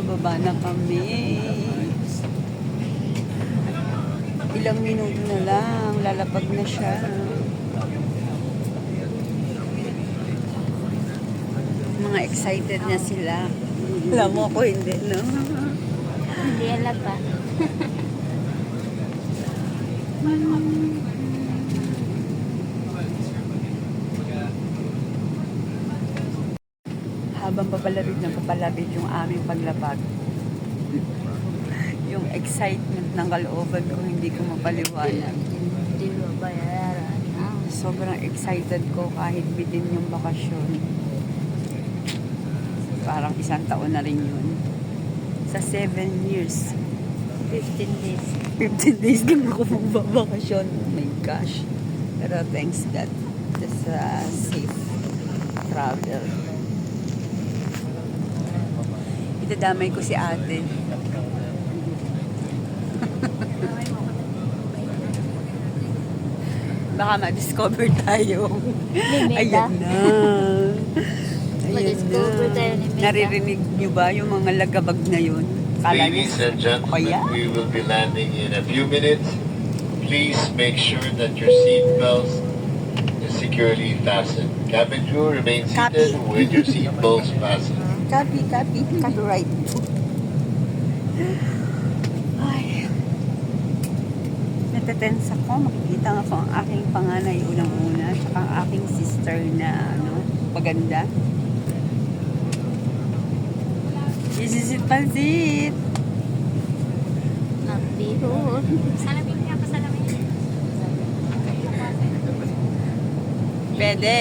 Pababa na kami. Ilang minuto na lang, lalapag na siya. Mga excited na sila. Alam mo ko hindi, no? Hindi alata. Habang papalapit yung aming paglapag. Yung excitement ng kalooban ko, hindi ko mapaliwanag. Hindi mo bayaran. Sobrang excited ko kahit bitin yung bakasyon. Parang isang taon na rin yun. Sa 7 years. 15 days. 15 days lang ako magbabakasyon. Oh my gosh. Pero thanks God. Just safe travel. Itadamay ko si ate. Baka ma-discover tayo. Ayan na. Ma-discover tayo ni Mika. Naririnig nyo ba yung mga lagabag na yun? Kala Ladies niyo, and gentlemen, kaya? we will be landing in a few minutes. Please make sure that your seat belts is securely fastened. Cabin crew, remain seated with your seat belts fastened. Copyright. Ay. Natatense ako. Makikita nga ko ang aking panganay unang-una. Tsaka ang aking sister na maganda. Isisit pansit. Nagbihon. Salamin niya pa salamin. Pwede.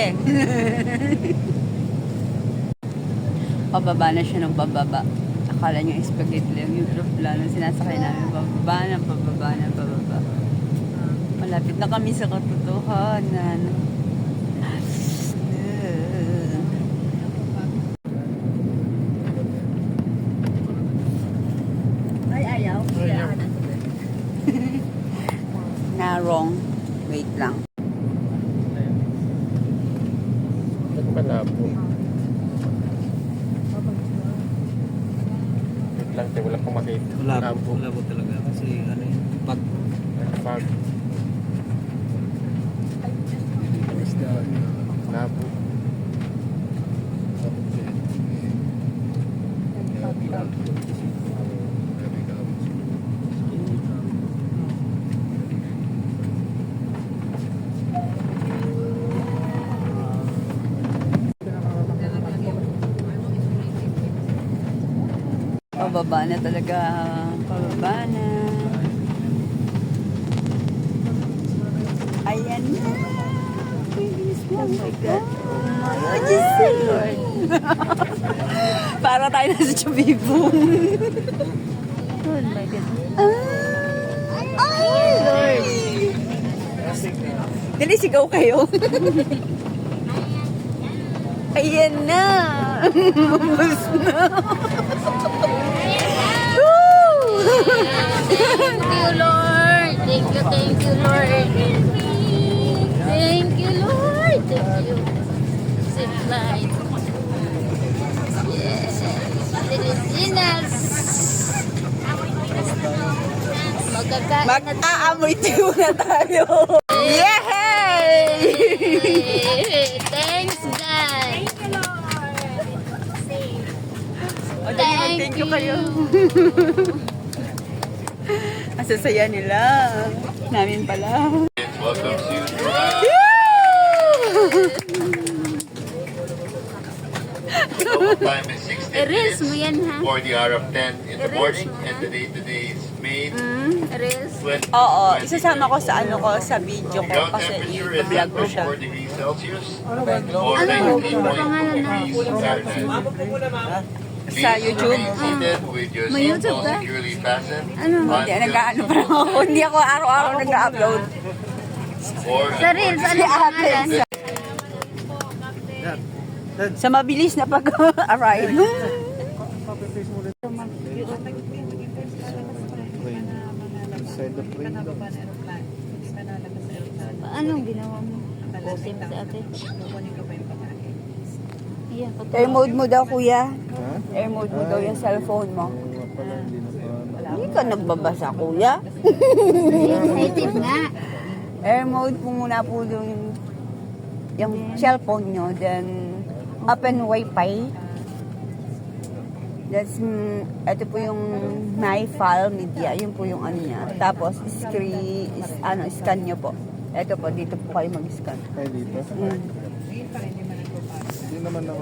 Pababa na siya ng pababa. Akala niyo spaghetti lang yung aeroplano. Sinasakay namin pababa. Malapit na kami sa katotohanan. Ay, ayaw. Na wrong. Wait lang. Malabo. Wait lang, wala pong makita. Malabo talaga kasi ano yun, pag Fog. Malabo. Pababa na talaga. Pababa na. Ayan na. Oh my God. Oh, Diyos Lord. Para tayo nasa Chubibong. Oh my God. Ay, Lord. Dali, sigaw kayo. Ayan na. Mabas na. Thank you, Lord. Thank you, Lord. Thank you, Lord. Thank you. Zip line. Yes. Pilipinas. Magkakain na Mag-aamoy tayo na tayo. Yay! Thanks, God. O, dali, thank you kayo. Ang sasaya nila. Namin pala. Welcome to the total time is 60 Reels mo minutes yan, ha? for the hour of 10 in the Reels morning, mo and yan. today is May Reels. 20. Oo, isasama ko sa sa video ko Ground kasi temperature is i-vlog ko siya. 4 degrees Celsius or Ano? 93.2 degrees Fahrenheit. Sa YouTube. Please remain seated with your May YouTube seatbelt ka? securely fastened. Ano? Hindi, nag-ano pa lang ako. Hindi ako araw-araw nag-upload. Or Sa Reels, ano Si ate. pangalan? Sa mabilis na pag-arrive. Anong ginawa mo? Posting sa ate? Ayan, totoo. Air mode mo daw, kuya. Air mode mo daw yung cellphone mo. Hindi ka nagbabasa, kuya. Excited nga. Air mode po muna po yung cellphone nyo. Then, open wifi. That's, ito po yung my file media. Yun po yung ano niya. Tapos, scan nyo po. Ito po, dito po kayo mag-scan. Ay, dito? Mm. Hindi naman ako